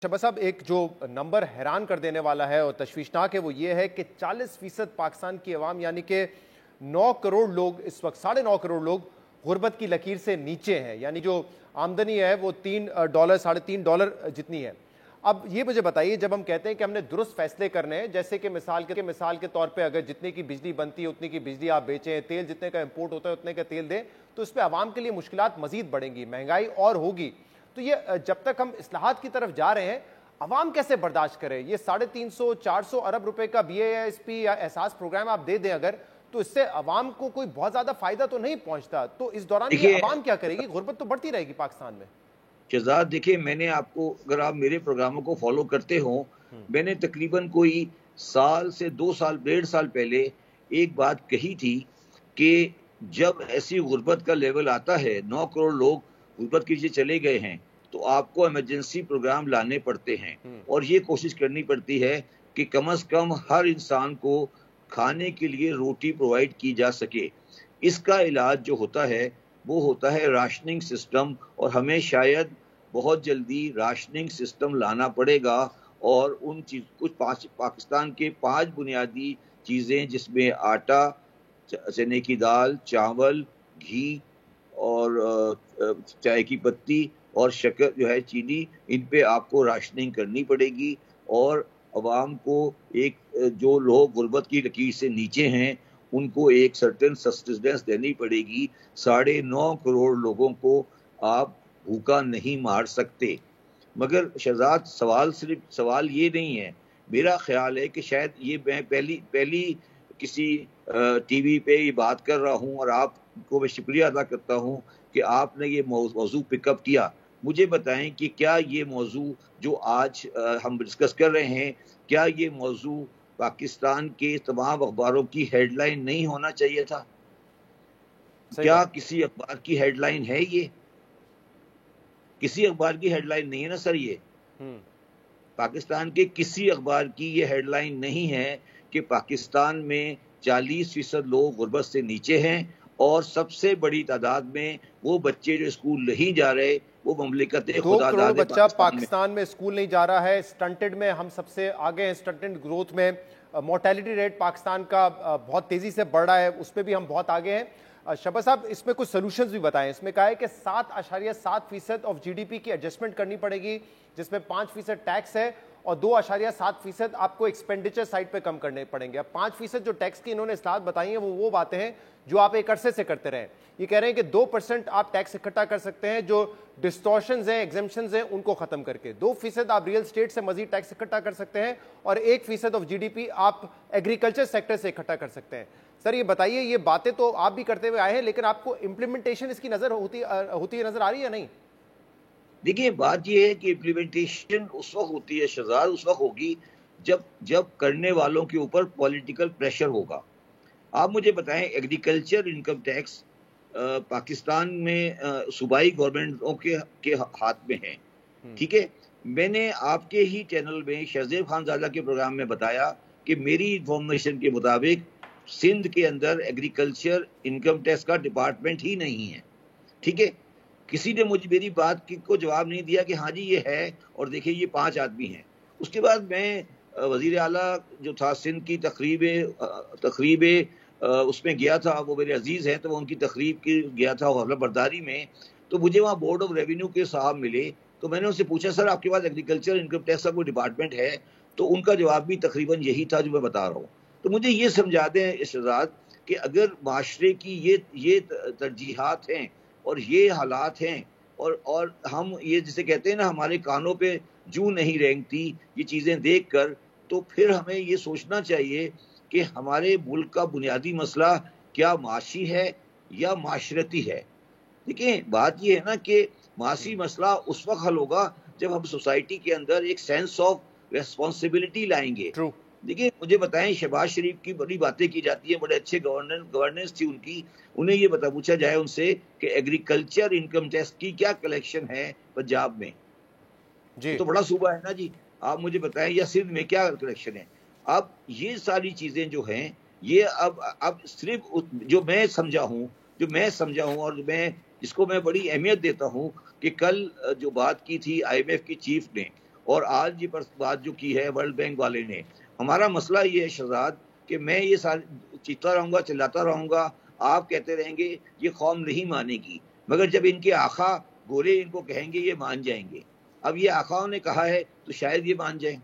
शहबाज साहब, एक जो नंबर हैरान कर देने वाला है और तशवीशनाक है वो ये है कि 40% पाकिस्तान की आवाम यानी कि 9 करोड़ लोग इस वक्त, 9.5 करोड़ लोग गुर्बत की लकीर से नीचे हैं। यानी जो आमदनी है वो $3, $3.5 जितनी है। अब ये मुझे बताइए, जब हम कहते हैं कि हमने दुरुस्त फैसले करने हैं, जैसे कि मिसाल के तौर पे अगर जितने की बिजली बनती है उतनी की बिजली आप बेचें, तेल जितने का इंपोर्ट होता है उतने का तेल दें, तो इस पर आवाम के लिए मुश्किलात मजीद बढ़ेंगी, महंगाई और होगी। तो ये जब तक हम इस्लाहात की तरफ जा रहे हैं, अवाम कैसे बर्दाश्त करे? ये 350-400 अरब रुपए का BASP या एहसास प्रोग्राम आप दे दें अगर, तो इससे अवाम को कोई बहुत ज्यादा फायदा तो नहीं पहुंचता। तो इस दौरान ये अवाम क्या करेगी? गुर्बत तो बढ़ती रहेगी पाकिस्तान में। शहजाद, देखिए, मैंने आपको, अगर आप मेरे प्रोग्रामों को फॉलो करते हो, मैंने तकरीबन कोई साल से 2 साल 1.5 साल पहले एक बात कही थी कि जब ऐसी गुर्बत का लेवल आता है, 9 करोड़ लोग गुर्बत के नीचे चले गए हैं, तो आपको इमरजेंसी प्रोग्राम लाने पड़ते हैं और ये कोशिश करनी पड़ती है कि कम से कम हर इंसान को खाने के लिए रोटी प्रोवाइड की जा सके। इसका इलाज जो होता है वो होता है राशनिंग सिस्टम, और हमें शायद बहुत जल्दी राशनिंग सिस्टम लाना पड़ेगा। और उन कुछ पाकिस्तान के 5 बुनियादी चीज़ें, जिसमें आटा, चने की दाल, चावल, घी और चाय की पत्ती और शक्कर जो है, चीनी, इन पे आपको राशनिंग करनी पड़ेगी। और अवाम को जो लोग गुर्बत की लकीर से नीचे हैं उनको एक सर्टेन सस्टेनेंस देनी पड़ेगी। 9.5 करोड़ लोगों को आप भूखा नहीं मार सकते। मगर शहजाद, सवाल ये नहीं है। मेरा ख्याल है कि शायद ये मैं पहली किसी टीवी पे ये बात कर रहा हूँ, और आपको मैं शुक्रिया अदा करता हूँ कि आपने ये मौजू पिकअप किया। मुझे बताएं कि क्या ये मौजू जो आज हम डिस्कस कर रहे हैं, क्या ये मौजू पाकिस्तान के तमाम अखबारों की हेडलाइन नहीं होना चाहिए था? क्या किसी अखबार की हेडलाइन है ये? किसी अखबार की हेडलाइन नहीं है ना सर। ये पाकिस्तान के किसी अखबार की ये हेडलाइन नहीं है कि पाकिस्तान में 40% लोग गुर्बत से नीचे हैं, और सबसे बड़ी तादाद में वो बच्चे जो स्कूल नहीं जा रहे, वो ममलिकत 2 करोड़ बच्चा पाकिस्तान में स्कूल नहीं जा रहा है। स्टंटेड में हम सबसे आगे हैं, स्टंटेड ग्रोथ में। मोर्टेलिटी रेट पाकिस्तान का बहुत तेजी से बढ़ रहा है, उसमें भी हम बहुत आगे हैं। शहबाज साहब, इसमें कुछ सोल्यूशंस भी बताएं। इसमें कहा है कि 7.7% ऑफ GDP की एडजस्टमेंट करनी पड़ेगी, जिसमें 5% टैक्स है और 2.7% आपको एक्सपेंडिचर साइड पे कम करने पड़ेंगे। अब 5% जो टैक्स की इन्होंने इस्लाहत बताई है वो बातें हैं जो आप एक अरसे से करते रहे। ये कह रहे हैं कि 2% आप टैक्स इकट्ठा कर सकते हैं, जो डिस्टॉर्शंस हैं, एग्जेम्पशंस हैं, उनको खत्म करके 2% आप रियल स्टेट से मजीद टैक्स इकट्ठा कर सकते हैं, और 1% ऑफ GDP आप एग्रीकल्चर सेक्टर से इकट्ठा कर सकते हैं। सर, ये बताइए, ये बातें तो आप भी करते हुए आए हैं, लेकिन आपको इम्प्लीमेंटेशन इसकी नजर होती नजर आ रही है नहीं? देखिए, बात यह है कि इम्प्लीमेंटेशन उस वक्त होती है शहजाद, उस वक्त होगी जब करने वालों के ऊपर पॉलिटिकल प्रेशर होगा। आप मुझे बताएं, एग्रीकल्चर इनकम टैक्स पाकिस्तान में सूबाई गवर्नमेंटों के हाथ में है, ठीक है। मैंने आपके ही चैनल में शहजेब खानजादा के प्रोग्राम में बताया कि मेरी इंफॉर्मेशन के मुताबिक सिंध के अंदर एग्रीकल्चर इनकम टैक्स का डिपार्टमेंट ही नहीं है, ठीक है। किसी ने मुझे मेरी बात को जवाब नहीं दिया कि हाँ जी ये है, और देखिए ये 5 आदमी हैं। उसके बाद मैं वजीर आला जो था सिंध की तकरीब उसमें गया था, वो मेरे अजीज हैं, तो वो उनकी तकरीब की गया था हौसला बरदारी में। तो मुझे वहाँ बोर्ड ऑफ रेवेन्यू के साहब मिले, तो मैंने उनसे पूछा, सर आपके पास एग्रीकल्चर इनकम टैक्स का कोई डिपार्टमेंट है? तो उनका जवाब भी तकरीबन यही था जो मैं बता रहा हूँ। तो मुझे ये समझा दें शहजाद कि अगर माशरे की ये तरजीहात हैं और ये हालात हैं, और हम ये जिसे कहते हैं ना, हमारे कानों पे जूं नहीं रेंगती ये चीज़ें देख कर, तो फिर हमें ये सोचना चाहिए कि हमारे मुल्क का बुनियादी मसला क्या माशी है या माशरती है। देखिए, बात ये है ना कि माशी मसला उस वक्त हल होगा जब हम सोसाइटी के अंदर एक सेंस ऑफ रेस्पॉन्सिबिलिटी लाएंगे। देखिए, मुझे बताएं, शहबाज शरीफ की बड़ी बातें की जाती है, बड़े अच्छे गवर्नेंस थी उनकी। उन्हें ये पूछा जाए उनसे कि एग्रीकल्चर इनकम टैक्स की क्या कलेक्शन है पंजाब में जी, तो बड़ा सूबा है ना जी, आप मुझे बताएं, या सिंध में क्या कलेक्शन है। अब ये सारी चीजें जो हैं, ये अब सिर्फ जो मैं समझा हूँ और जिसको मैं बड़ी अहमियत देता हूँ कि कल जो बात की थी IMF की चीफ ने, اور آج یہ بات جو کی ہے ورلڈ بینک والے نے. ہمارا مسئلہ یہ ہے شہزاد کہ میں یہ چیختا رہوں گا، چلاتا رہوں گا، آپ کہتے رہیں گے یہ قوم نہیں مانے گی، مگر جب ان کے آقا گورے ان کو کہیں گے یہ مان جائیں گے. اب یہ آقاؤں نے کہا ہے تو شاید یہ مان جائیں.